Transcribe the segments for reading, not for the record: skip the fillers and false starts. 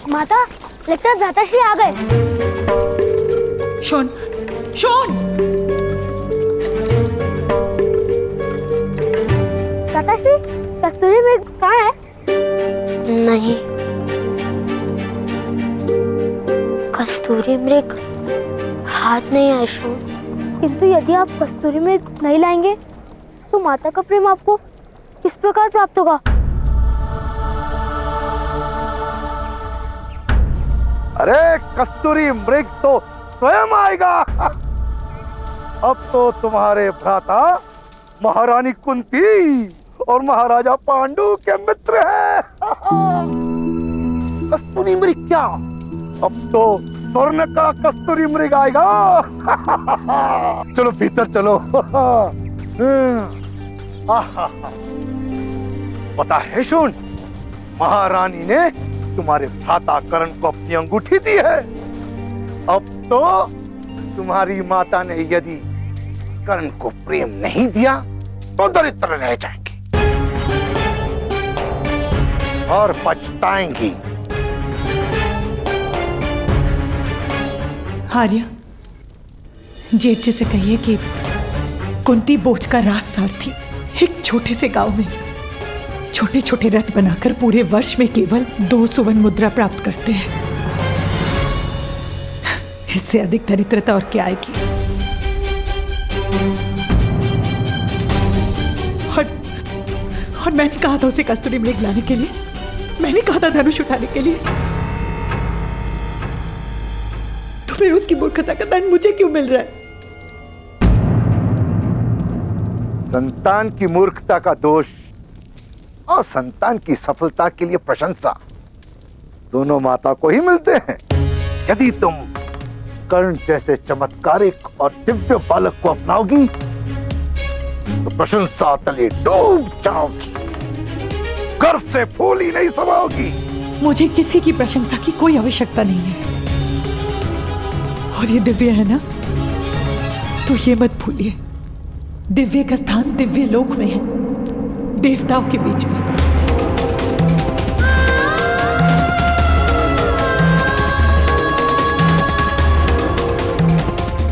माता, लगता है भ्राताश्री आ गए। Shown, shown! भ्राताश्री, कस्तूरी मृग कहाँ है? नहीं, कस्तूरी मृग हाथ नहीं आया शोन। किंतु यदि आप कस्तूरी मृग नहीं लाएंगे तो माता का प्रेम आपको किस प्रकार प्राप्त होगा? अरे कस्तूरी मृग तो स्वयं आएगा। अब तो तुम्हारे भ्राता महारानी कुंती और महाराजा पांडु के मित्र हैं। कस्तूरी मृग क्या, अब तो स्वर्ण का कस्तूरी मृग आएगा। चलो भीतर चलो। पता है शोन, महारानी ने तुम्हारे भ्राता कर्ण को अपनी अंगूठी दी है। अब तो तुम्हारी माता ने यदि कर्ण को प्रेम नहीं दिया तो दरिद्र रह जाएंगे और पछताएंगी। आर्य, जेठ जी से कहिए कि कुंती बोझ का राजसारथी एक छोटे से गांव में छोटे छोटे रथ बनाकर पूरे वर्ष में केवल 2 सुवर्ण मुद्रा प्राप्त करते हैं। इससे अधिक दरिद्रता और क्या आएगी? और मैंने कहा था उसे कस्तूरी मृग लाने के लिए, मैंने कहा था धनुष उठाने के लिए, तो फिर उसकी मूर्खता का दंड मुझे क्यों मिल रहा है? संतान की मूर्खता का दोष और संतान की सफलता के लिए प्रशंसा दोनों माता को ही मिलते हैं। यदि तुम कर्ण जैसे चमत्कारिक और दिव्य बालक को अपनाओगी तो प्रशंसा तले डूब जाओगी, गर्व से फूल ही नहीं समाओगी। मुझे किसी की प्रशंसा की कोई आवश्यकता नहीं है, और ये दिव्य है ना, तो ये मत भूलिए, दिव्य का स्थान दिव्य लोक में है, देवताओं के बीच में।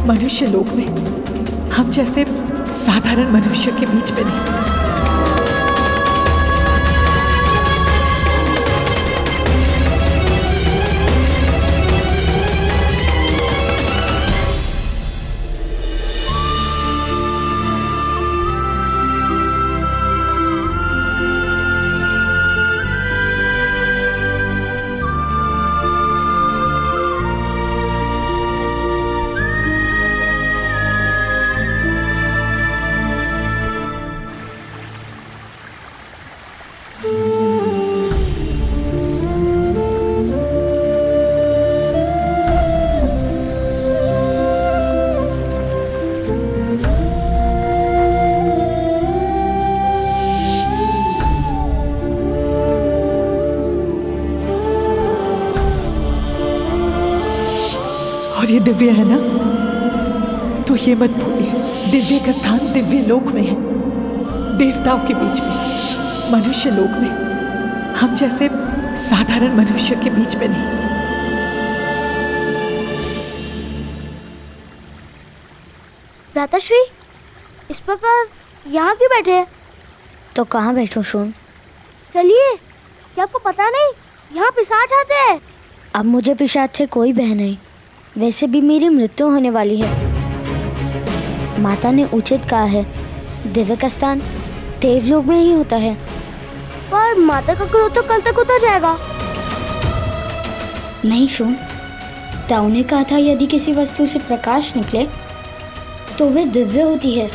मनुष्य लोक में हम जैसे साधारण मनुष्य के बीच में नहीं। और ये दिव्य है ना, तो ये मत भूलिए, दिव्य का स्थान दिव्य लोक में है, देवताओं के बीच में। मनुष्य लोक में हम जैसे साधारण मनुष्य के बीच में नहीं। भ्राताश्री, इस प्रकार यहाँ क्यों बैठे हैं? तो कहाँ बैठो शोन? चलिए, क्या आपको पता नहीं यहाँ पिशाच आते हैं? अब मुझे पिशाच से कोई भय नहीं, वैसे भी मेरी मृत्यु होने वाली है। माता ने उचित कहा है, दिव्य का स्थान देवलोक में ही होता है। पर माता का क्रोध तो कल तक उतर जाएगा। नहीं शोन, ताऊ ने कहा था यदि किसी वस्तु से प्रकाश निकले तो वे दिव्य होती है,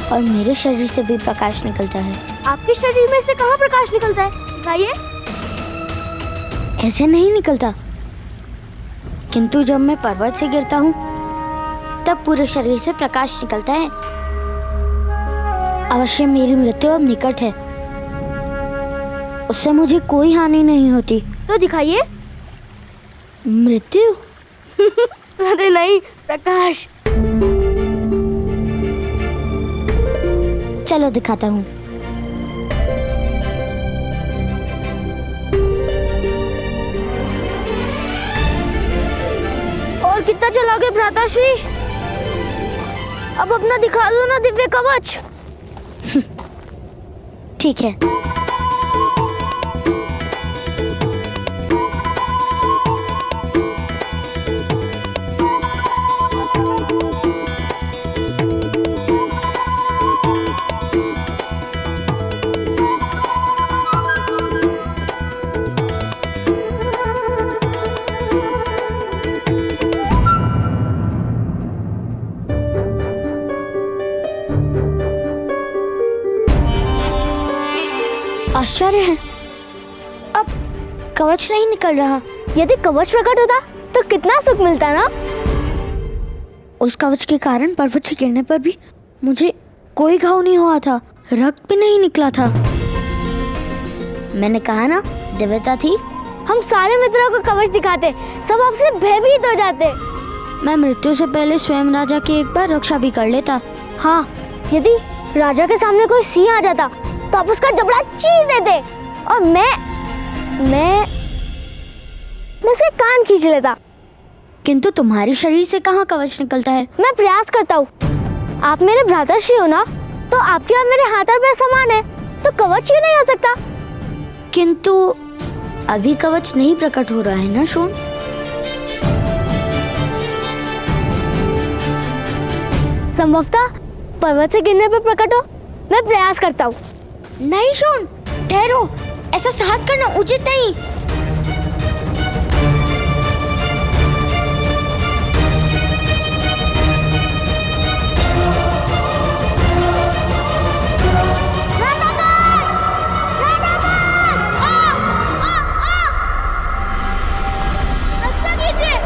और मेरे शरीर से भी प्रकाश निकलता है। आपके शरीर में से कहाँ प्रकाश निकलता है? बताइए। ऐसे नहीं निकलता, किंतु जब मैं पर्वत से गिरता हूँ तब पूरे शरीर से प्रकाश निकलता है। अवश्य मेरी मृत्यु अब निकट है, उससे मुझे कोई हानि नहीं होती। तो दिखाइए। मृत्यु? अरे नहीं, प्रकाश। चलो दिखाता हूँ। चलाओगे भ्राताश्री? अब अपना दिखा दो ना दिव्य कवच। ठीक है। आश्चर्य है, अब कवच नहीं निकल रहा। यदि कवच प्रकट होता तो कितना सुख मिलता ना। उस कवच के कारण पर्वत से गिरने पर भी मुझे कोई घाव नहीं हुआ था, रक्त भी नहीं निकला था। मैंने कहा ना, दिव्यता थी। हम सारे मित्रों को कवच दिखाते, सब आपसे भयभीत हो जाते। मैं मृत्यु से पहले स्वयं राजा की एक बार रक्षा भी कर लेता। हाँ, यदि राजा के सामने कोई सिंह आ जाता तो आप उसका जबड़ा चीर देते और मैं उसके कान खींच लेता। किंतु तुम्हारे शरीर से कहाँ कवच निकलता है? मैं प्रयास करता हूँ। आप मेरे भ्राताश्री हो ना, तो आपके और मेरे हाथ और पैर समान है, तो कवच क्यों नहीं हो सकता? किंतु अभी कवच नहीं प्रकट हो रहा है ना शोण? संभवतः पर्वत से गिरने पर प्रकट हो। मैं प्रयास करता हूँ। नहीं शोण, ठहरो, ऐसा साहस करना उचित नहीं। रक्षा कीजिए।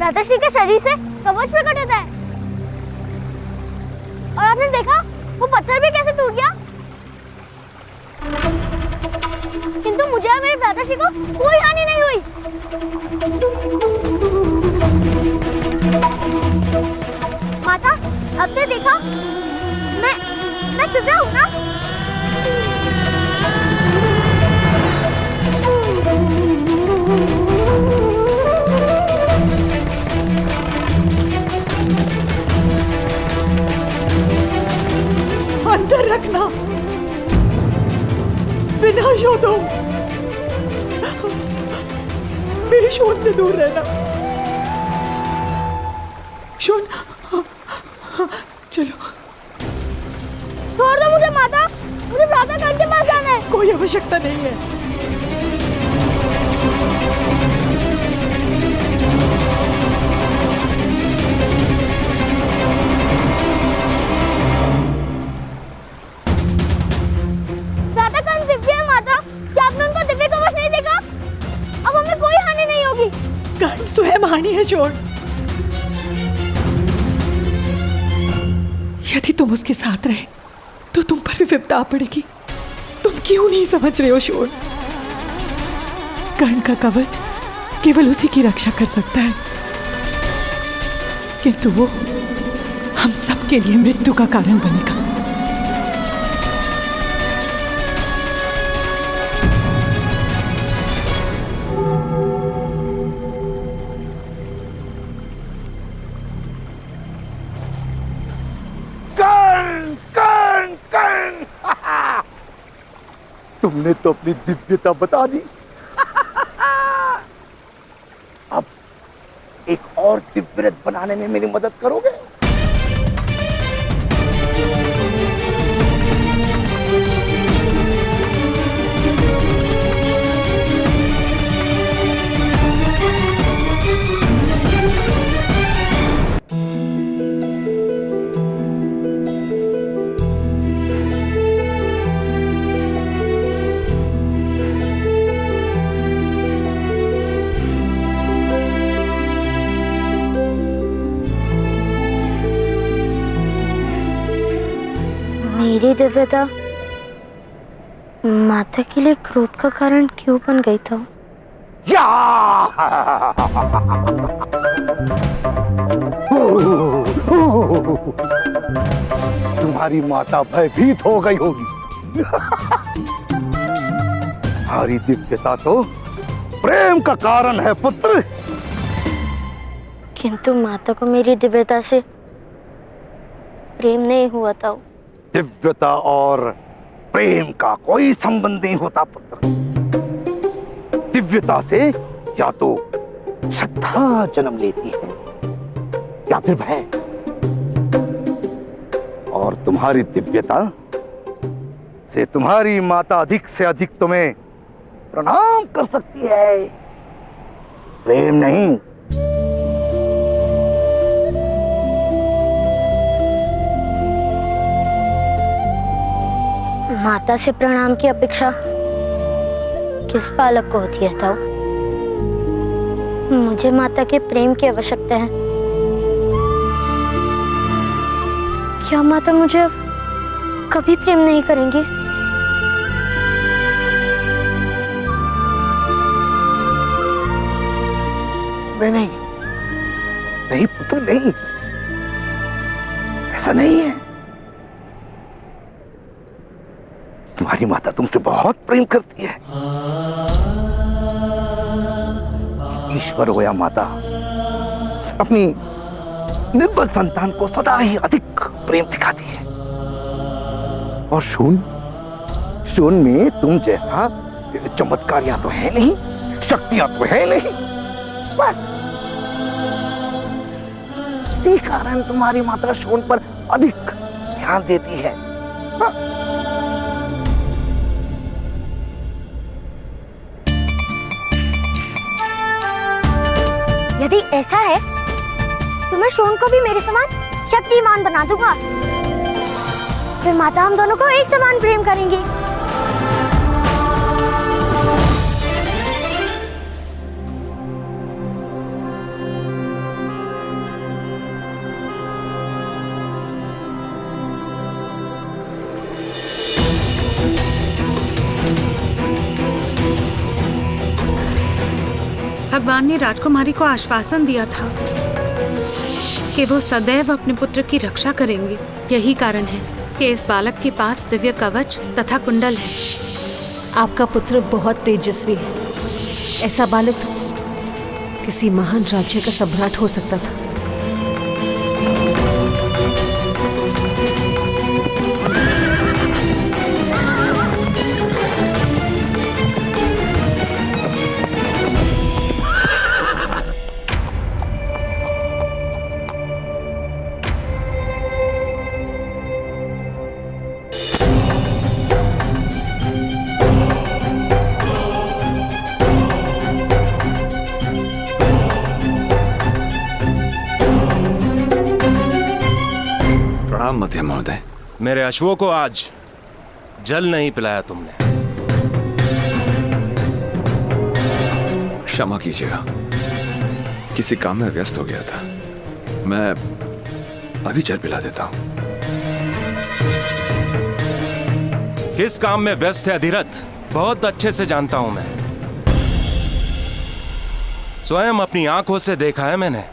भ्राताश्री के शरीर से कवच प्रकट होता है। और आपने देखा वो पत्थर भी कैसे टूट गया। किंतु मुझे और मेरे भ्राताश्री को कोई हानि नहीं हुई। माता, अब तो देखा मैं दिव्या हूँ ना। अंदर रखना, बिना शोधो, मेरी शोध से दूर रहना। शोन, चलो। छोड़ दो मुझे माता, मुझे प्रातः काल के पास जाना है। कोई आवश्यकता नहीं है। प्रातः काल दिव्य है माता, क्या आपने उनको दिव्य कवच नहीं देखा? अब हमें कोई हानि नहीं होगी। कर्ण स्वयं हानि है शोन। यदि तुम उसके साथ रहे तो तुम पर भी विपदा आ पड़ेगी। तुम क्यों नहीं समझ रहे हो शोन? कर्ण का कवच केवल उसी की रक्षा कर सकता है, किंतु वो हम सबके लिए मृत्यु का कारण बनेगा। कर्ण, कर्ण, कर्ण! तुमने तो अपनी दिव्यता बता दी। अब एक और दिव्य रथ बनाने में मेरी मदद करोगे? मेरी दिव्यता माता के लिए क्रोध का कारण क्यों बन गई था? या! तुम्हारी माता भयभीत हो गई होगी। तुम्हारी दिव्यता तो प्रेम का कारण है पुत्र। किंतु माता को मेरी दिव्यता से प्रेम नहीं हुआ था। दिव्यता और प्रेम का कोई संबंध नहीं होता पुत्र। दिव्यता से या तो श्रद्धा जन्म लेती है या फिर भय। और तुम्हारी दिव्यता से तुम्हारी माता अधिक से अधिक तुम्हें प्रणाम कर सकती है, प्रेम नहीं। माता से प्रणाम की अपेक्षा किस बालक को होती है ताऊ? मुझे माता के प्रेम की आवश्यकता है। क्या माता मुझे कभी प्रेम नहीं करेंगी? नहीं, नहीं पुत्र, नहीं, ऐसा नहीं है। तुम्हारी माता तुमसे बहुत प्रेम करती है। ईश्वर हो या माता, अपनी निर्बल संतान को सदा ही अधिक प्रेम दिखाती है। और शून में तुम जैसा चमत्कारियां तो है नहीं, शक्तियां तो है नहीं, बस इसी कारण तुम्हारी माता शून पर अधिक ध्यान देती है। हाँ। यदि ऐसा है तो मैं शोन को भी मेरे समान शक्तिमान बना दूंगा। फिर माता हम दोनों को एक समान प्रेम करेंगी। भगवान ने राजकुमारी को आश्वासन दिया था कि वो सदैव अपने पुत्र की रक्षा करेंगे। यही कारण है कि इस बालक के पास दिव्य कवच तथा कुंडल है। आपका पुत्र बहुत तेजस्वी है। ऐसा बालक तो किसी महान राज्य का सम्राट हो सकता था। प्रणाम मध्य महोदय। मेरे अश्वों को आज जल नहीं पिलाया तुमने। क्षमा कीजिएगा, किसी काम में व्यस्त हो गया था। मैं अभी जल पिला देता हूं। किस काम में व्यस्त है अधिरथ, बहुत अच्छे से जानता हूं मैं। स्वयं अपनी आंखों से देखा है मैंने।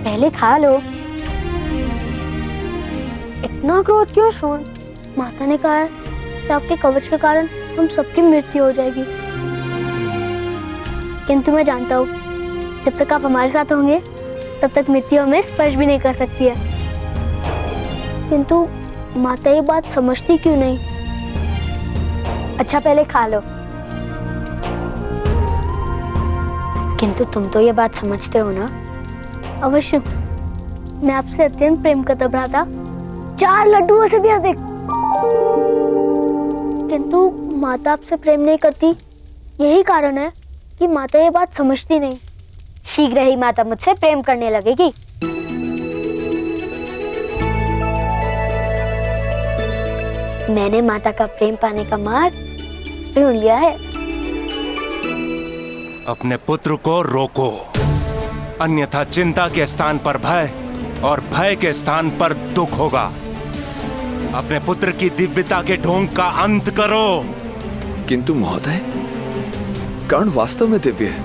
पहले खा लो। इतना क्रोध क्यों शोन? माता ने कहा है कि आपके कवच के कारण हम सबकी मृत्यु हो जाएगी। किंतु मैं जानता हूँ जब तक आप हमारे साथ होंगे तब तक मृत्यु हमें स्पर्श भी नहीं कर सकती है। किंतु माता ये बात समझती क्यों नहीं? अच्छा पहले खा लो। किंतु तुम तो ये बात समझते हो ना? अवश्य, मैं आपसे अत्यंत प्रेम करता भ्राता, 4 लड्डुओं से भी अधिक। किंतु माता आपसे प्रेम नहीं करती, यही कारण है कि माता ये बात समझती नहीं। शीघ्र ही माता मुझसे प्रेम करने लगेगी। मैंने माता का प्रेम पाने का मार्ग ढूंढ लिया है। अपने पुत्र को रोको, अन्यथा चिंता के स्थान पर भय और भय के स्थान पर दुख होगा। अपने पुत्र की दिव्यता के ढोंग का अंत करो। किंतु महोदय, कर्ण वास्तव में दिव्य है।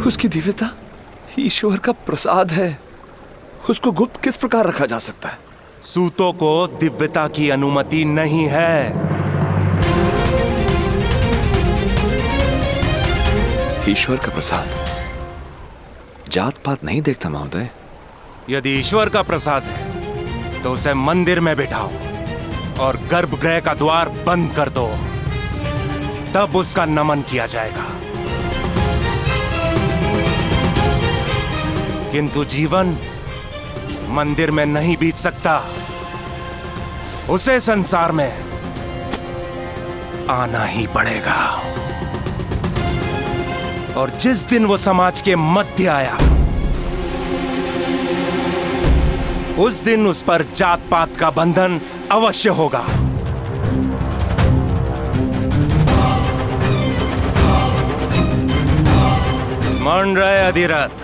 उसकी दिव्यता ईश्वर का प्रसाद है। उसको गुप्त किस प्रकार रखा जा सकता है? सूतों को दिव्यता की अनुमति नहीं है। ईश्वर का प्रसाद जात पात नहीं देखता महोदय। यदि ईश्वर का प्रसाद है तो उसे मंदिर में बिठाओ और गर्भगृह का द्वार बंद कर दो, तब उसका नमन किया जाएगा। किंतु जीवन मंदिर में नहीं बीत सकता, उसे संसार में आना ही पड़ेगा। और जिस दिन वो समाज के मध्य आया, उस दिन उस पर जात पात का बंधन अवश्य होगा। स्मरण रहे अधिरथ,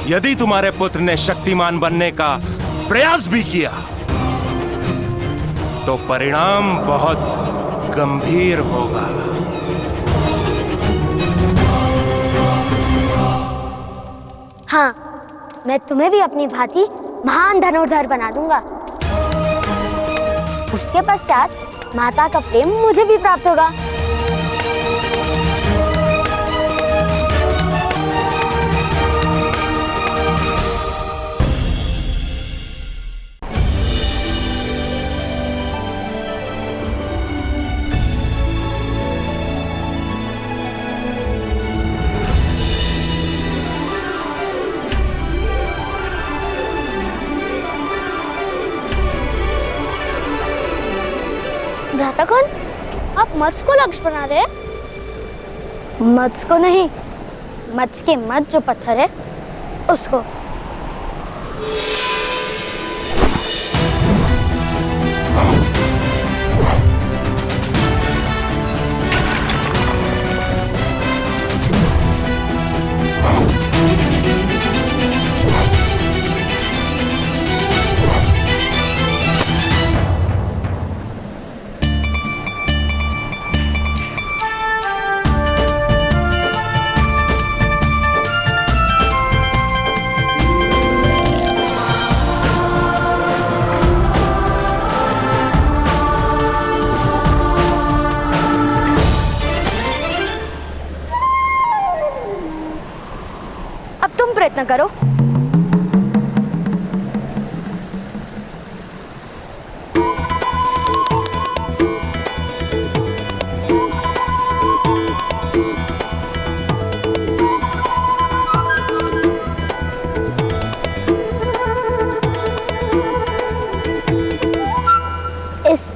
यदि तुम्हारे पुत्र ने शक्तिमान बनने का प्रयास भी किया तो परिणाम बहुत गंभीर होगा। हाँ, मैं तुम्हें भी अपनी भांति महान धनुर्धर बना दूंगा। उसके पश्चात माता का प्रेम मुझे भी प्राप्त होगा। भ्राता कौन? आप मत्स्य को लक्ष्य बना रहे हैं? मत्स्य को नहीं, मत्स्य के मत जो पत्थर है उसको। प्रयत्न करो।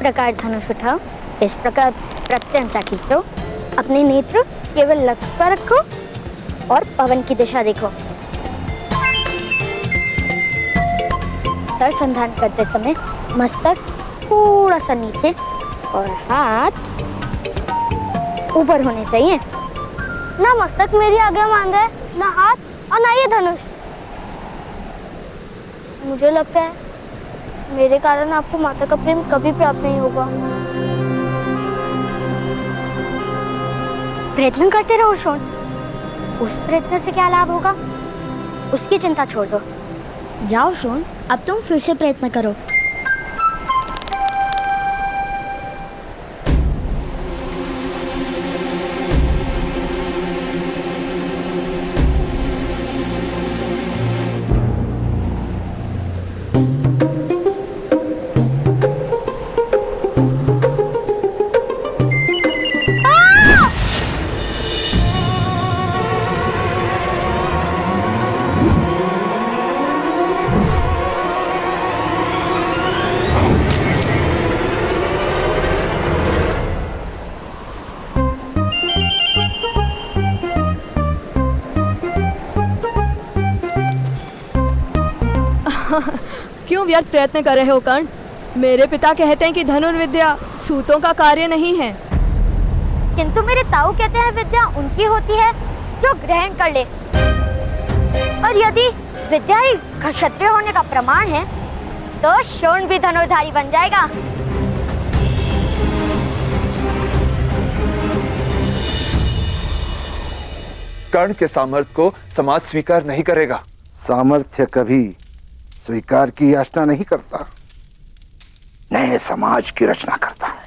प्रकार धनुष उठाओ, इस प्रकार प्रत्यंचा खींचो, अपने नेत्र केवल लक्ष्य पर रखो और पवन की दिशा देखो। सर संधान करते समय मस्तक थोड़ा सा नीचे और हाथ ऊपर होने चाहिए। ना मस्तक मेरी आज्ञा मान रहा है, ना हाथ और ना ये धनुष। मुझे लगता है मेरे कारण आपको माता का प्रेम कभी प्राप्त नहीं होगा। प्रयत्न करते रहो शोन, उस प्रयत्न से क्या लाभ होगा उसकी चिंता छोड़ दो। जाओ शोन, अब तुम फिर से प्रयत्न करो। क्यों व्यर्थ प्रयत्न कर रहे हो कर्ण? मेरे पिता कहते हैं कि धनुर्विद्या सूतों का कार्य नहीं है। किंतु मेरे ताऊ कहते हैं विद्या उनकी होती है जो ग्रहण कर ले, और यदि विद्या ही क्षत्रिय होने का प्रमाण है तो शोण भी धनुर्धारी बन जाएगा। कर्ण के सामर्थ्य को समाज स्वीकार नहीं करेगा। सामर्थ्य कभी स्वीकार की याचना नहीं करता, नए समाज की रचना करता है।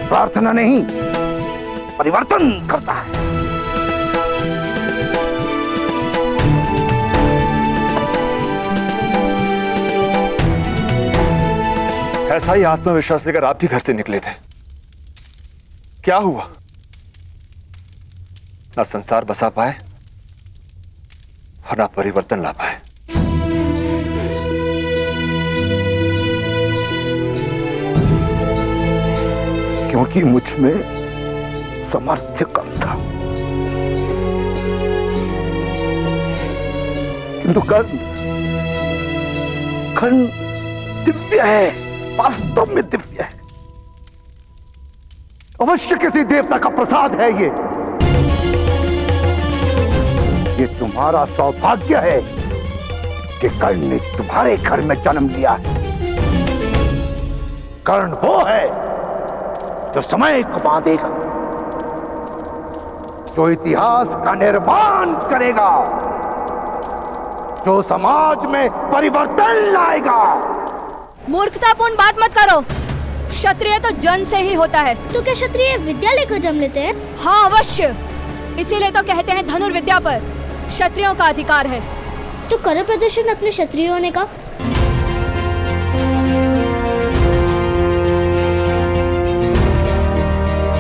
प्रार्थना नहीं, परिवर्तन करता है। ऐसा ही आत्मविश्वास लेकर आप भी घर से निकले थे। क्या हुआ? ना संसार बसा पाए और ना परिवर्तन ला पाए। क्योंकि मुझ में सामर्थ्य कम था। किंतु कर्ण दिव्य है, वास्तव में दिव्य है। अवश्य किसी देवता का प्रसाद है ये तुम्हारा सौभाग्य है कि कर्ण ने तुम्हारे घर में जन्म लिया है। कर्ण वो है जो समय को बांधेगा, जो इतिहास का निर्माण करेगा, जो समाज में परिवर्तन लाएगा। मूर्खतापूर्ण बात मत करो। क्षत्रिय तो जन्म से ही होता है। तो क्या क्षत्रिय विद्या लेकर जन्म लेते हैं? हाँ अवश्य, इसीलिए तो कहते हैं धनुर्विद्या पर क्षत्रियों का अधिकार है। तो करो प्रदर्शन अपने क्षत्रिय होने का।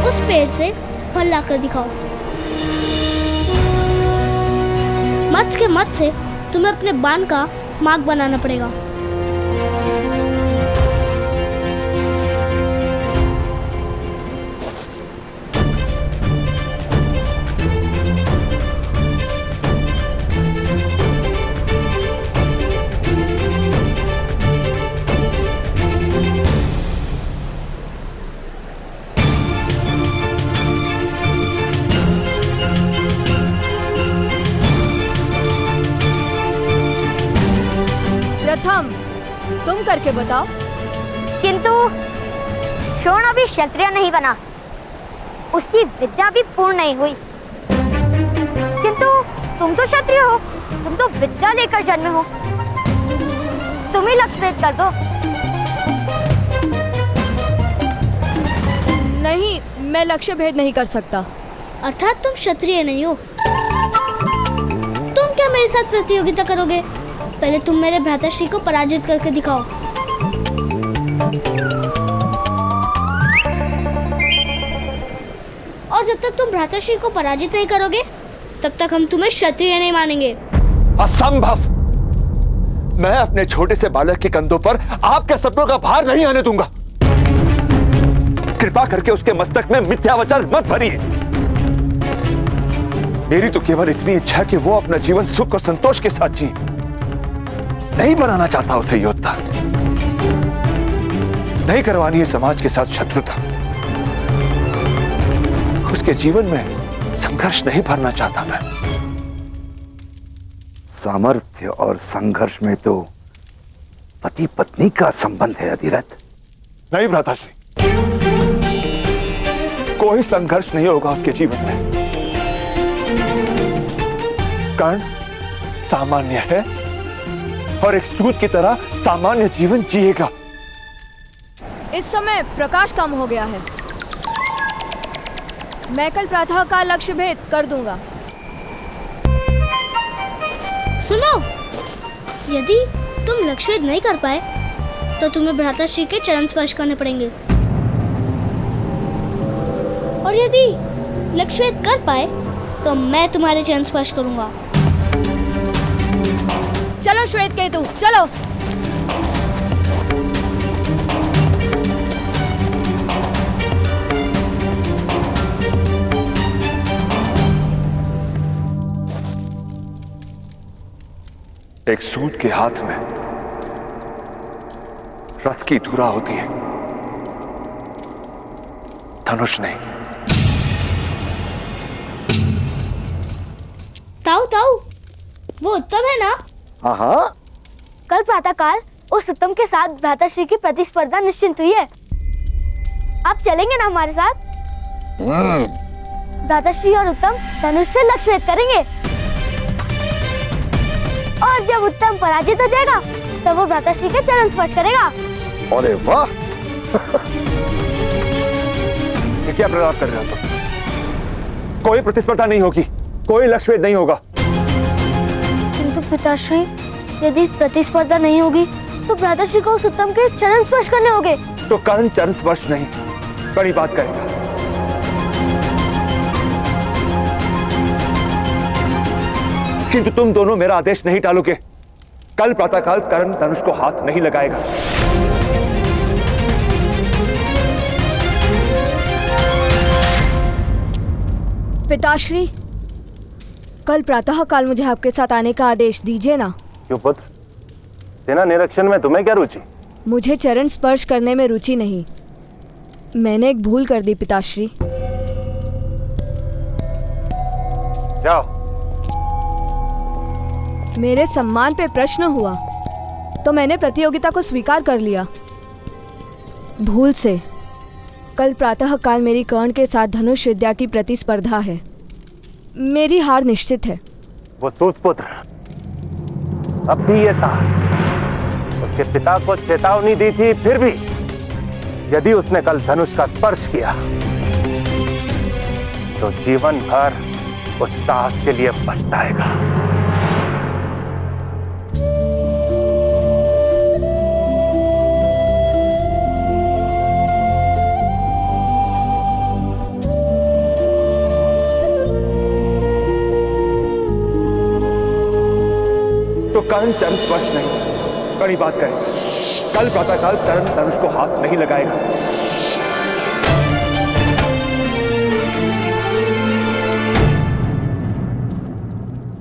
उस पेड़ से फल लाकर दिखाओ। मत्स्य के मत से तुम्हें अपने बाण का मार्ग बनाना पड़ेगा। प्रथम तुम करके बताओ। किंतु शोण अभी क्षत्रिय नहीं बना, उसकी विद्या भी पूर्ण नहीं हुई। किंतु तुम तो क्षत्रिय हो, तुम तो विद्या लेकर जन्मे हो। तुम ही लक्ष्य भेद कर दो। नहीं, मैं लक्ष्य भेद नहीं कर सकता। अर्थात तुम क्षत्रिय नहीं हो। तुम क्या मेरे साथ प्रतियोगिता करोगे? पहले तुम मेरे भ्राताश्री को पराजित करके दिखाओ। और जब तक तुम भ्राताश्री को पराजित नहीं करोगे तब तक हम तुम्हें क्षत्रिय नहीं मानेंगे। असंभव! मैं अपने छोटे से बालक के कंधों पर आपके सपनों का भार नहीं आने दूंगा। कृपा करके उसके मस्तक में मिथ्या वचन मत भरिए। मेरी तो केवल इतनी इच्छा है कि वो अपना जीवन सुख और संतोष के साथ जिए। नहीं बनाना चाहता उसे योद्धा, नहीं करवानी है समाज के साथ शत्रुता, उसके जीवन में संघर्ष नहीं भरना चाहता मैं। सामर्थ्य और संघर्ष में तो पति पत्नी का संबंध है अधिरथ। नहीं भ्राताश्री, कोई संघर्ष नहीं होगा उसके जीवन में। कर्ण सामान्य है और एक सूत की तरह सामान्य जीवन जिएगा। इस समय प्रकाश कम हो गया है। मैं कल प्रातः का लक्ष्य भेद कर दूंगा। सुनो, यदि तुम लक्ष्य भेद नहीं कर पाए तो तुम्हें भ्राताश्री के चरण स्पर्श करने पड़ेंगे, और यदि लक्ष्य भेद कर पाए तो मैं तुम्हारे चरण स्पर्श करूंगा। चलो श्वेत केतु, चलो। एक सूत के हाथ में रथ की धुरा होती है, धनुष नहीं। ताऊ ताऊ, वो उत्तम है ना? हाँ, कल प्रातःकाल उस उत्तम के साथ भ्राताश्री की प्रतिस्पर्धा निश्चित हुई है। आप चलेंगे ना हमारे साथ? भ्राताश्री और उत्तम धनुष से लक्ष्य भेद करेंगे, और जब उत्तम पराजित हो जाएगा तब वो भ्राताश्री के चरण स्पर्श करेगा। अरे वाह! ये क्या प्रलाप कर रहे हो तुम? कोई प्रतिस्पर्धा नहीं होगी, कोई लक्ष्य भेद नहीं होगा। किंतु पिताश्री, यदि प्रतिस्पर्धा नहीं होगी तो भ्राताश्री को उस उत्तम के चरण स्पर्श करने होंगे। तो कर्ण चरण स्पर्श नहीं, बड़ी बात करेगा। किंतु तुम दोनों मेरा आदेश नहीं टालोगे। कल प्रातःकाल कर्ण धनुष को हाथ नहीं लगाएगा। पिताश्री, कल प्रातः काल मुझे आपके साथ आने का आदेश दीजिए ना। क्यों पुत्र, सेना निरीक्षण में तुम्हें क्या रुचि? मुझे चरण स्पर्श करने में रुचि नहीं। मैंने एक भूल कर दी पिताश्री। जाओ। मेरे सम्मान पे प्रश्न हुआ तो मैंने प्रतियोगिता को स्वीकार कर लिया। भूल से कल प्रातः काल मेरी कर्ण के साथ धनुष विद्या की प्रतिस्पर्धा है। मेरी हार निश्चित है। वो सूत पुत्र अब भी ये साहस उसके पिता को चेतावनी दी थी, फिर भी यदि उसने कल धनुष का स्पर्श किया तो जीवन भर उस साहस के लिए पछताएगा। तो कर्ण चरण स्पर्श नहीं, बड़ी बात करेगा। कल प्रातःकाल कर्ण धनुष को हाथ नहीं लगाएगा।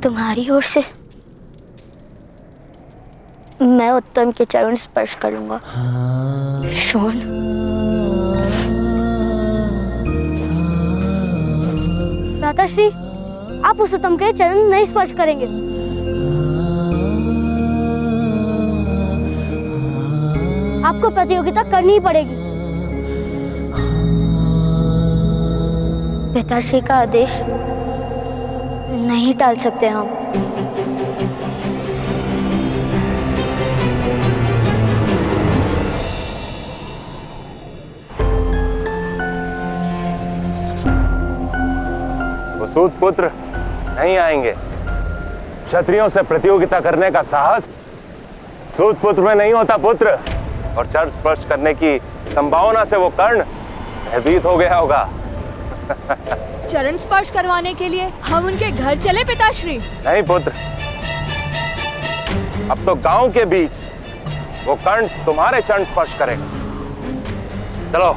तुम्हारी ओर से मैं उत्तम के चरण स्पर्श करूंगा। शोन, भ्राताश्री, आप उस उत्तम के चरण नहीं स्पर्श करेंगे। आपको प्रतियोगिता करनी ही पड़ेगी। पिताश्री का आदेश नहीं टाल सकते हम। वो सूत पुत्र नहीं आएंगे। क्षत्रियों से प्रतियोगिता करने का साहस सूत पुत्र में नहीं होता पुत्र, और चरण स्पर्श करने की संभावना से वो कर्ण भयभीत हो गया होगा। चरण स्पर्श करवाने के लिए हम उनके घर चले पिताश्री? नहीं पुत्र, अब तो गांव के बीच वो कर्ण तुम्हारे चरण स्पर्श करेगा। चलो।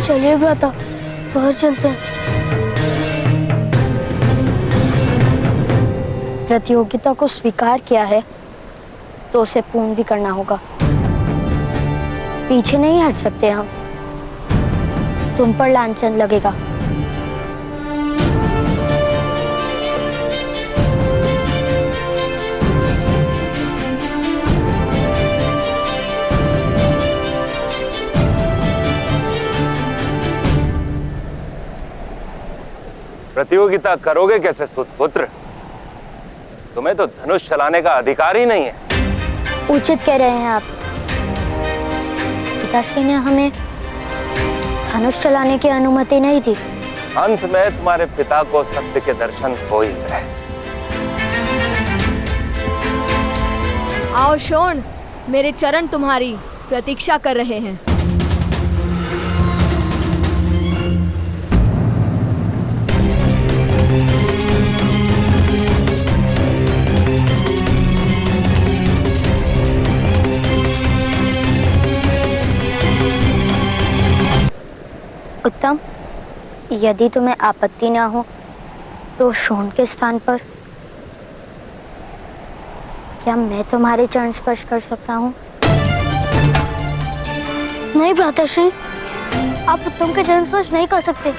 चलिए भ्राता, बाहर चलते हैं। प्रतियोगिता को स्वीकार किया है तो उसे पूर्ण भी करना होगा। पीछे नहीं हट सकते हम। तुम पर लांछन लगेगा। प्रतियोगिता करोगे कैसे सुपुत्र? तुम्हें तो धनुष चलाने का अधिकार ही नहीं है। उचित कह रहे हैं आप। पिताश्री ने हमें धनुष चलाने की अनुमति नहीं दी। अंत में तुम्हारे पिता को सत्य के दर्शन हो ही गए। आओ शोण, मेरे चरण तुम्हारी प्रतीक्षा कर रहे हैं। उत्तम, यदि तुम्हें आपत्ति ना हो तो शोण के स्थान पर क्या मैं तुम्हारे चरण स्पर्श कर सकता हूँ? नहीं भ्राताश्री, आप उत्तम के चरण स्पर्श नहीं कर सकते।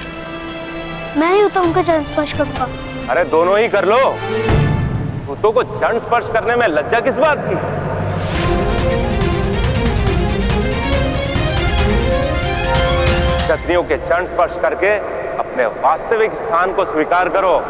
मैं ही उत्तम के चरण स्पर्श करूंगा। अरे दोनों ही कर लो। भूतों को चरण स्पर्श करने में लज्जा किस बात की? क्षत्रियों के चरण स्पर्श करके अपने वास्तविक स्थान को स्वीकार करो।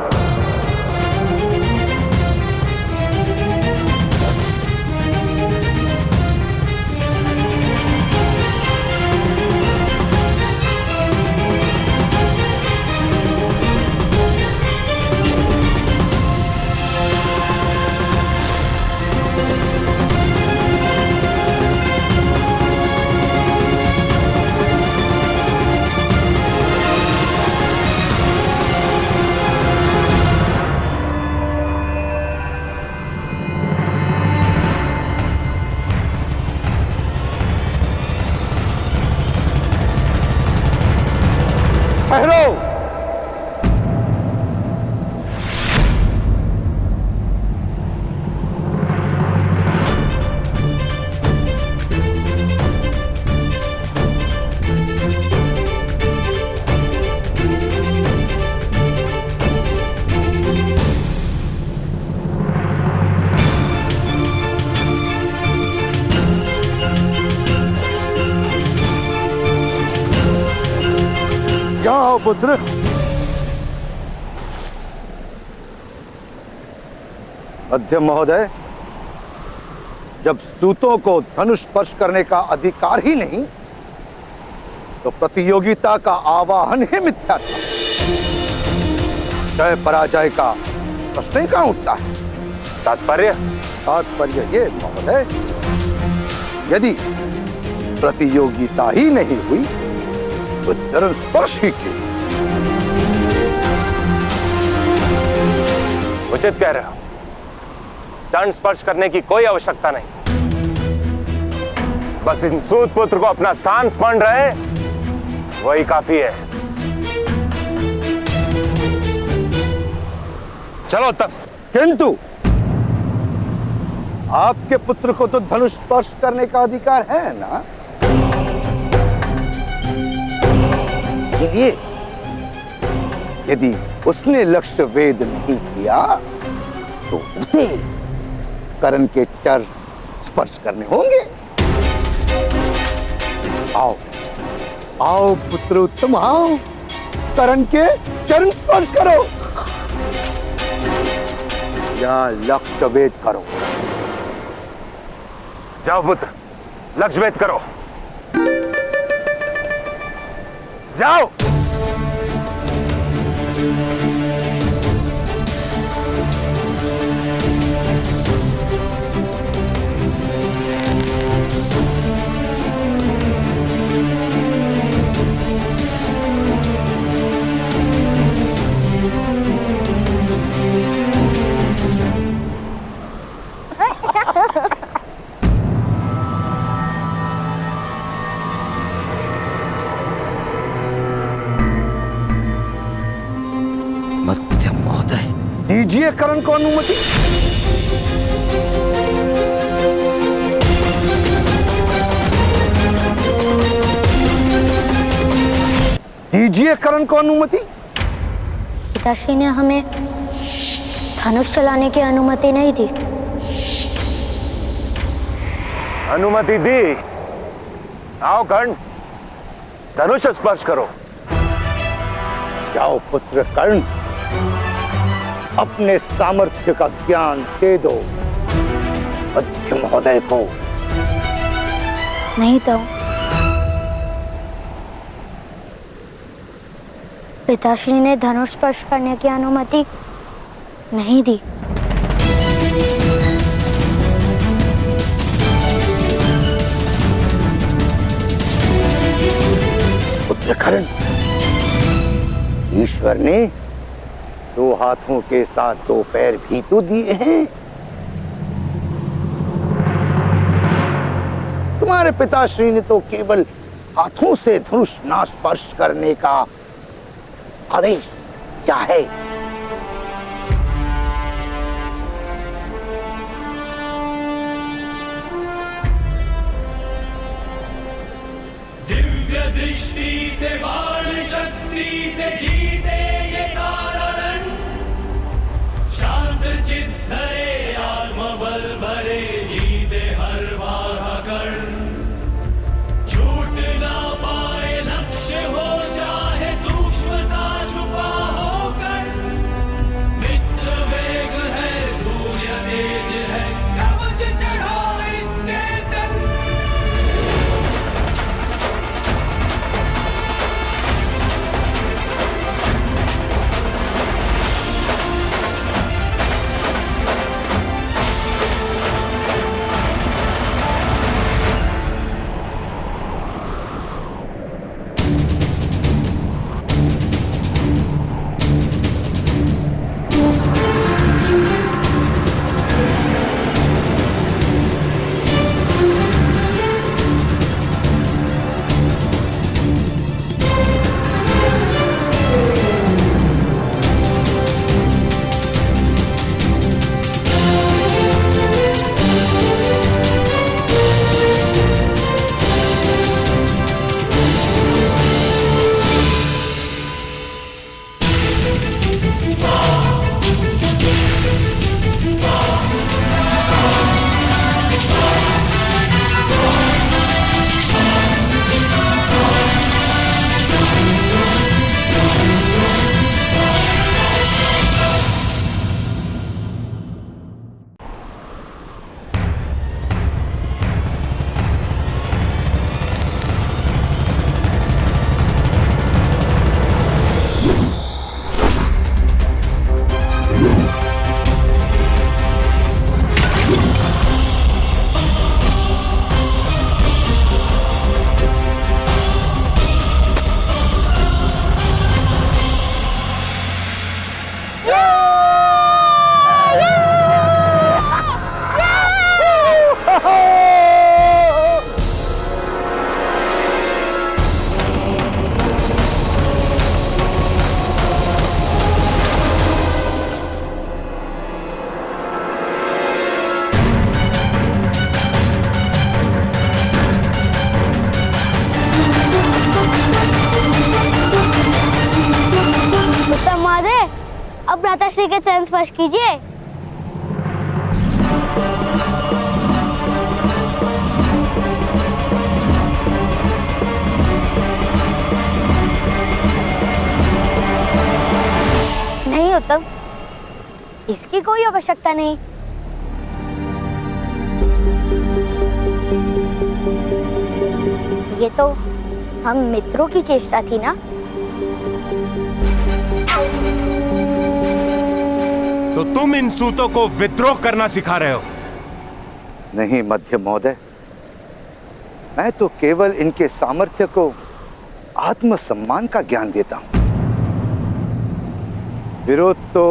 जाओ पुत्र। अध्यम महोदय, जब सूतों को धनुष स्पर्श करने का अधिकार ही नहीं तो प्रतियोगिता का आवाहन ही मिथ्या था। जय पराजय का प्रश्न ही कहां उठता है? तात्पर्य ये महोदय, यदि प्रतियोगिता ही नहीं हुई तो चरण स्पर्श ही क्यों? उचित कह रहे हो। चरण स्पर्श करने की कोई आवश्यकता नहीं। बस इन सूत पुत्र को अपना स्थान स्मरण रहे, वही काफी है। चलो तक। किंतु आपके पुत्र को तो धनुष स्पर्श करने का अधिकार है ना? ये यदि उसने लक्ष्य वेद नहीं किया तो उसे कर्ण के चरण स्पर्श करने होंगे। आओ आओ पुत्र उत्तम, आओ कर्ण के चरण स्पर्श करो या लक्ष्य वेद करो। जाओ पुत्र, लक्ष्य वेद करो। जाओ। दीजिए करण को अनुमति। दीजिए करण को अनुमति। पिताश्री ने हमें धनुष चलाने की अनुमति नहीं दी। अनुमति दी। आओ कर्ण, धनुष स्पर्श करो। जाओ पुत्र कर्ण, अपने सामर्थ्य का ज्ञान दे दो मध्य महोदय को। नहीं तो पिताश्री ने धनुष स्पर्श करने की अनुमति नहीं दी। पुत्र कर्ण, ईश्वर ने 2 हाथों के साथ 2 पैर भी तो दिए हैं। तुम्हारे पिताश्री ने तो केवल हाथों से धनुष ना स्पर्श करने का आदेश क्या है। दिव्य दृष्टि से बाण शक्ति से जीते ये सारा रण, शांत चित्त धरे आत्मबल भरे जीते हर बाधा कर्ण। छूट ना पाए लक्ष्य हो चाहे सूक्ष्म सा छुपा हो कर्ण। मित्र वेग है सूर्य तेज है कवच चढ़ा इसके तन। अब भ्राताश्री के चरण स्पर्श कीजिए। नहीं उत्तम, इसकी कोई आवश्यकता नहीं। ये तो हम मित्रों की चेष्टा थी ना। तो तुम इन सूतों को विद्रोह करना सिखा रहे हो? नहीं मध्य महोदय, मैं तो केवल इनके सामर्थ्य को आत्मसम्मान का ज्ञान देता हूं। विरोध तो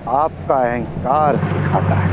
आपका अहंकार सिखाता है।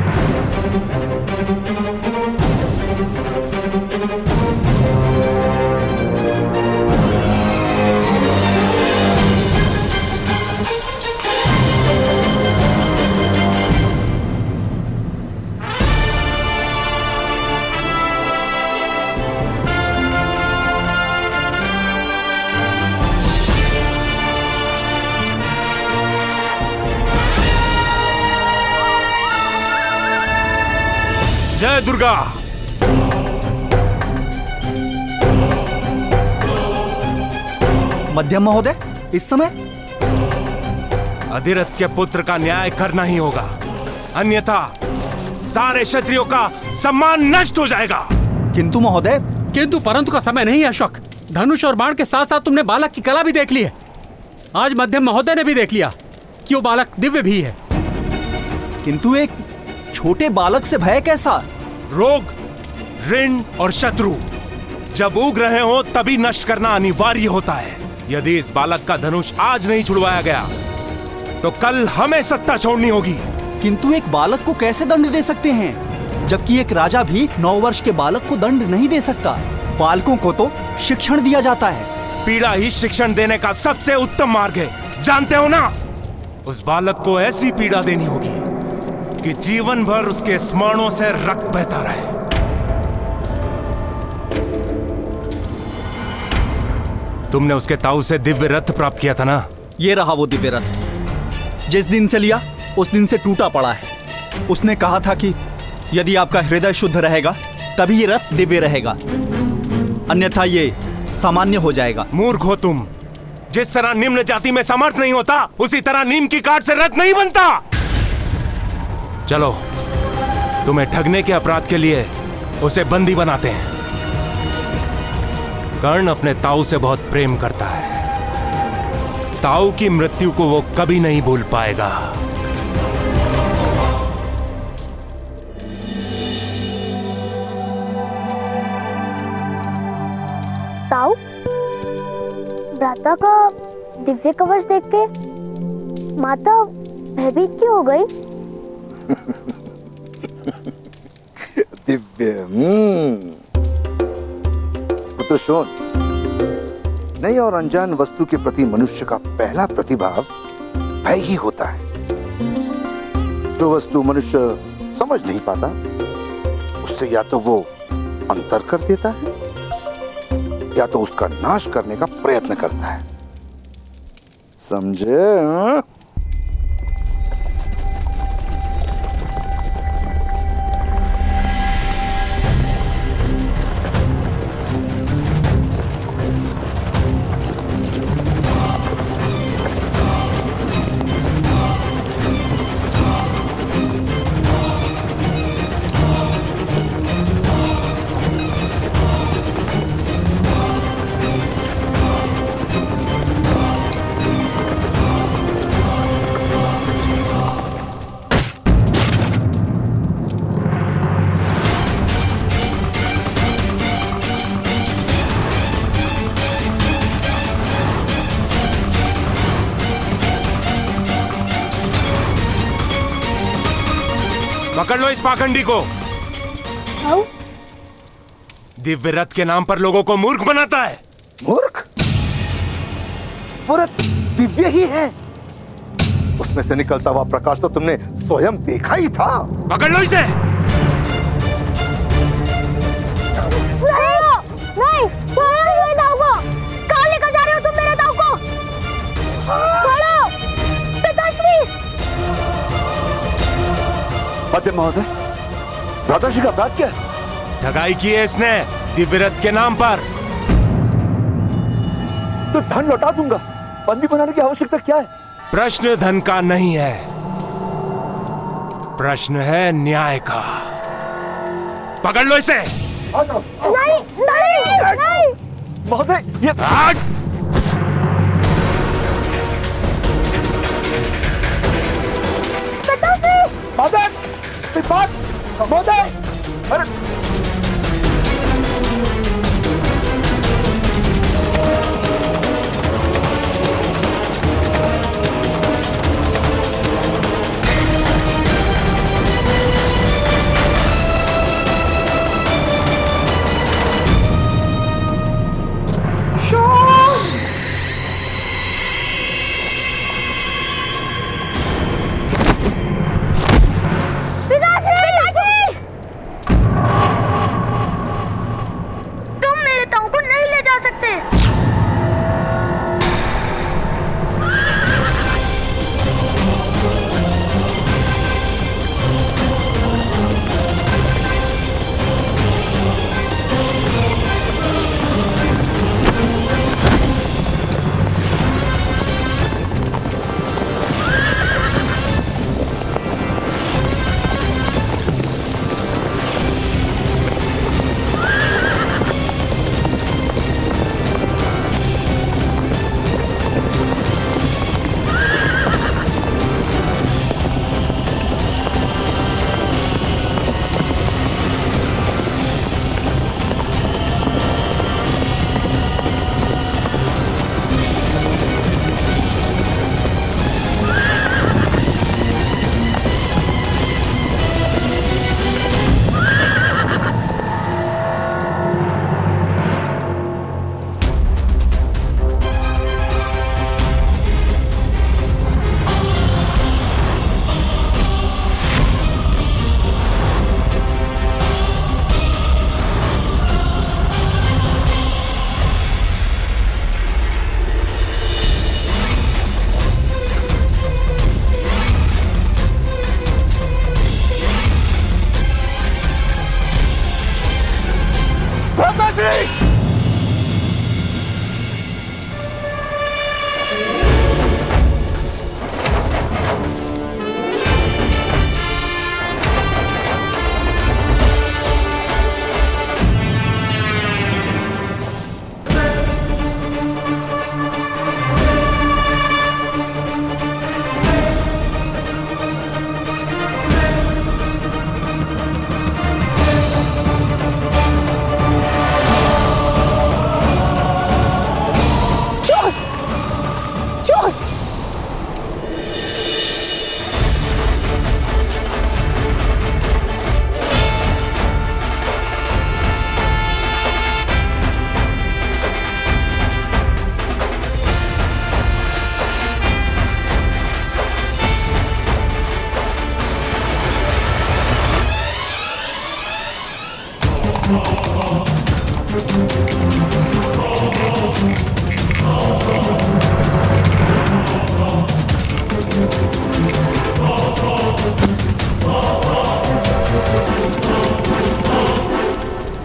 जय दुर्गा। मध्यम महोदय, इस समय अधिरथ के पुत्र का न्याय करना ही होगा, अन्यथा सारे क्षत्रियों का सम्मान नष्ट हो जाएगा। किंतु महोदय। किंतु परंतु का समय नहीं है अशोक। धनुष और बाण के साथ साथ तुमने बालक की कला भी देख ली है। आज मध्यम महोदय ने भी देख लिया कि वो बालक दिव्य भी है। किंतु एक छोटे बालक से भय कैसा? रोग, ऋण और शत्रु जब उग रहे हो तभी नष्ट करना अनिवार्य होता है। यदि इस बालक का धनुष आज नहीं छुड़वाया गया तो कल हमें सत्ता छोड़नी होगी। किंतु एक बालक को कैसे दंड दे सकते हैं, जबकि एक राजा भी 9 वर्ष के बालक को दंड नहीं दे सकता। बालकों को तो शिक्षण दिया जाता है। पीड़ा ही शिक्षण देने का सबसे उत्तम मार्ग है, जानते हो ना? उस बालक को ऐसी पीड़ा देनी होगी कि जीवन भर उसके स्मरणों से रक्त बहता रहे। तुमने उसके ताऊ से दिव्य रथ प्राप्त किया था ना? ये रहा वो दिव्य रथ। जिस दिन से लिया उस दिन से टूटा पड़ा है। उसने कहा था कि यदि आपका हृदय शुद्ध रहेगा तभी ये रथ दिव्य रहेगा, अन्यथा ये सामान्य हो जाएगा। मूर्ख हो तुम। जिस तरह निम्न जाति में समर्थ नहीं होता, उसी तरह नीम की काठ से रथ नहीं बनता। चलो, तुम्हें ठगने के अपराध के लिए उसे बंदी बनाते हैं। कर्ण अपने ताऊ से बहुत प्रेम करता है। ताऊ की मृत्यु को वो कभी नहीं भूल पाएगा। ताऊ, भ्राता का दिव्य कवच देख के माता भयभीत क्यों हो गई? दिव्य पुत्र सुन, नई और अनजान वस्तु के प्रति मनुष्य का पहला प्रतिभाव भय ही होता है। जो वस्तु मनुष्य समझ नहीं पाता उससे या तो वो अंतर कर देता है या तो उसका नाश करने का प्रयत्न करता है। समझे? हाँ? पकड़ लो इस पाखंडी को। दिव्य रथ के नाम पर लोगों को मूर्ख बनाता है। मूर्ख? वो रथ दिव्य ही है। उसमें से निकलता हुआ प्रकाश तो तुमने स्वयं देखा ही था। पकड़ लो इसे। नहीं, छोड़ो मेरे ताऊ को। कहाँ लेकर जा रहे हो तुम मेरे ताऊ को? छोड़ो, पिताश्री। मध्यम महोदय, भ्राताश्री का अपराध क्या है? ठगाई की है इसने दिव्य रथ के नाम पर। तो धन लौटा दूंगा, बंदी बनाने की आवश्यकता क्या है? प्रश्न धन का नहीं है, प्रश्न है न्याय का। पकड़ लो इसे। नहीं, नहीं, नहीं। महोदय, ये महोदय, महोदय, अरे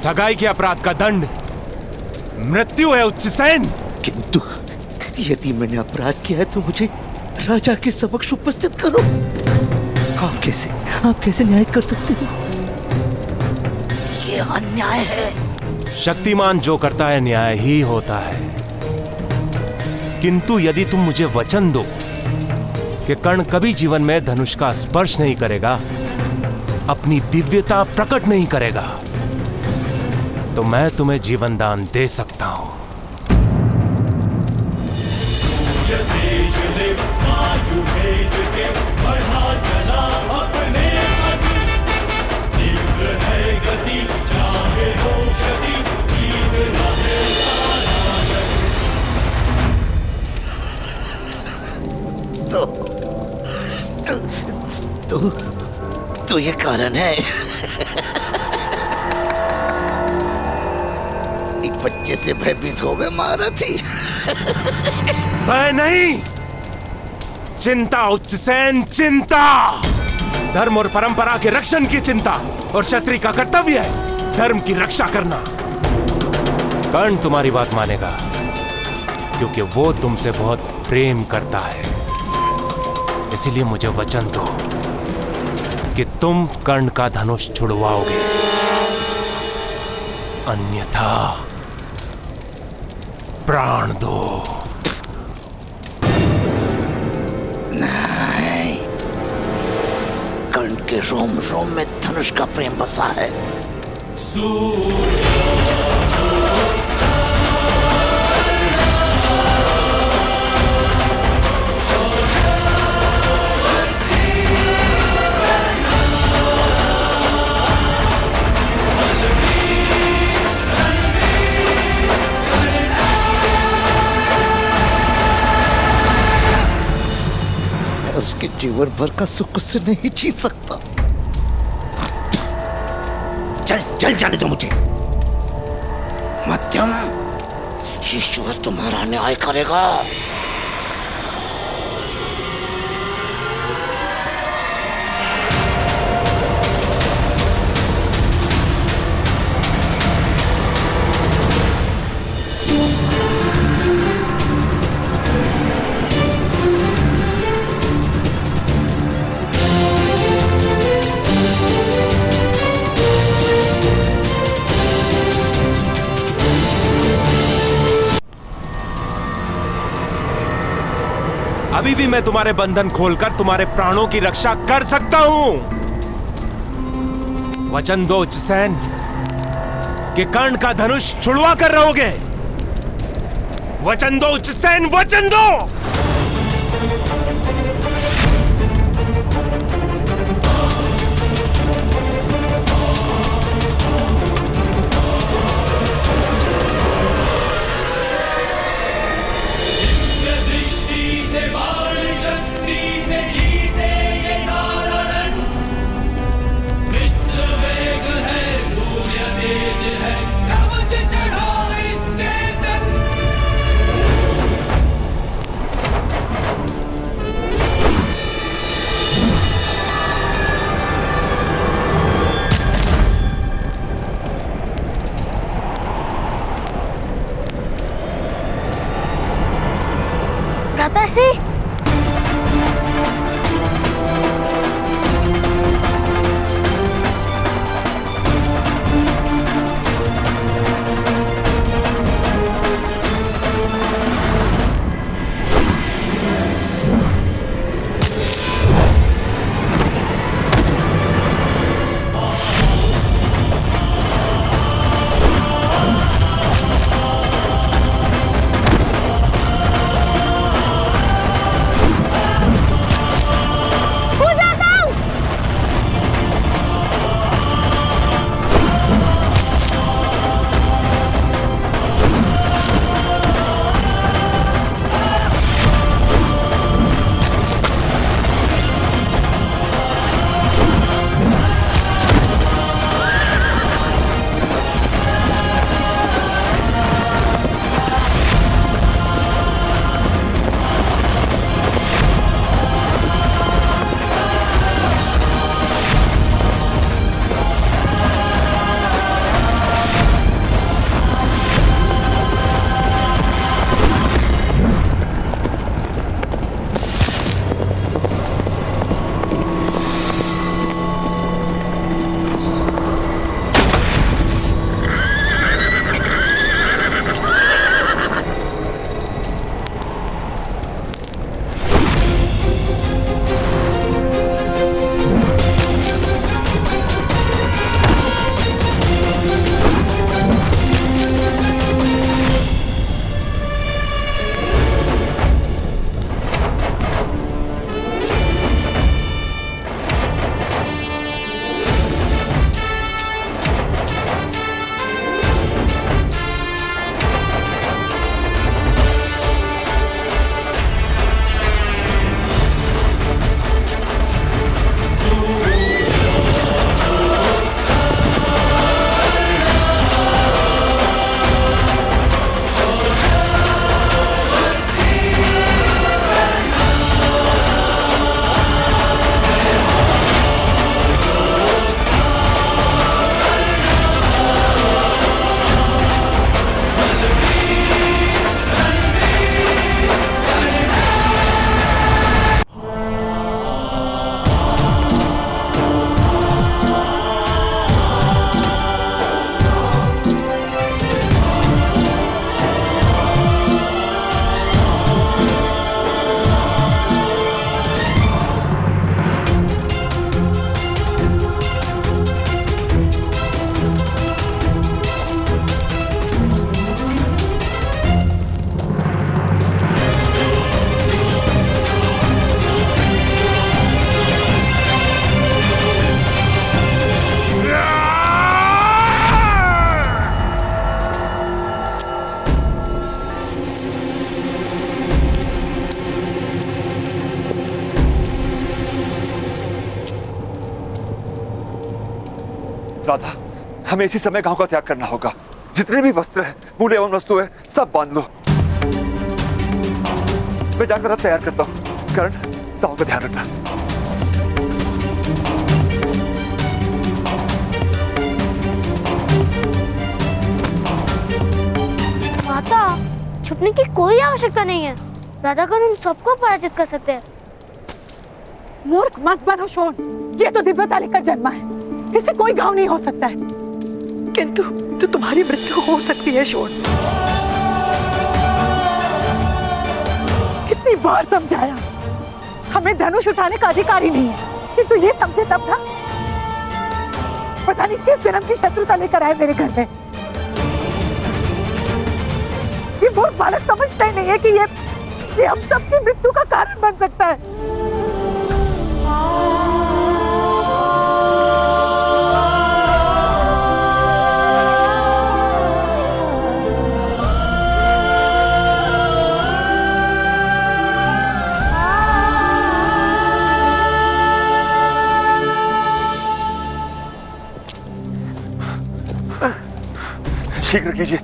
ठगाई के अपराध का दंड मृत्यु है उच्चसेन। किंतु यदि मैंने अपराध किया है तो मुझे राजा के समक्ष उपस्थित करो। आप कैसे न्याय कर सकते हो? ये अन्याय है। शक्तिमान जो करता है न्याय ही होता है। किंतु यदि तुम मुझे वचन दो कि कर्ण कभी जीवन में धनुष का स्पर्श नहीं करेगा, अपनी दिव्यता प्रकट नहीं करेगा, तो मैं तुम्हें जीवन दान दे सकता हूं। तो ये कारण है। एक बच्चे से भयभीत हो गए महारथी। भय नहीं, चिंता उच्चसेन, चिंता। धर्म और परंपरा के रक्षण की चिंता, और क्षत्रिय का कर्तव्य है धर्म की रक्षा करना। कर्ण तुम्हारी बात मानेगा क्योंकि वो तुमसे बहुत प्रेम करता है। इसीलिए मुझे वचन दो कि तुम कर्ण का धनुष छुड़वाओगे, अन्यथा प्राण दो। नहीं, कर्ण के रोम रोम में धनुष का प्रेम बसा है। उसके जीवन भर का सुख उससे नहीं जीत सकता। चल जाने दो मुझे। मध्यम, ईश्वर तुम्हारा न्याय करेगा। अभी भी मैं तुम्हारे बंधन खोलकर तुम्हारे प्राणों की रक्षा कर सकता हूं। वचन दो उच्चसेन कि कर्ण का धनुष छुड़वा कर रहोगे। वचन दो उच्चसेन, वचन दो। राधा, हमें इसी समय गांव का त्याग करना होगा। जितने भी वस्त्र हैं, मूल्यवान वस्तु है, सब बांध लो। मैं जाकर रथ तैयार करता हूँ। करण, गांव का ध्यान रखना। माता, छुपने की कोई आवश्यकता नहीं है। राधा कर्ण उन सबको पराजित कर सकते हैं। मूर्ख मत बनो शोन, ये तो दिव्यता लेकर जन्मा है, इसे कोई घाव नहीं हो सकता है। किंतु तो तुम्हारी मृत्यु हो सकती है शोन। कितनी बार समझाया, हमें धनुष उठाने का अधिकार ही नहीं है, किंतु ये समझे तब था। पता नहीं किस जन्म की शत्रुता लेकर आए मेरे घर में। ये मूर्ख बालक समझता ही नहीं है कि ये हम सबकी मृत्यु का कारण बन सकता है। शीघ्र कीजिए।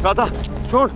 राधा, छोड़।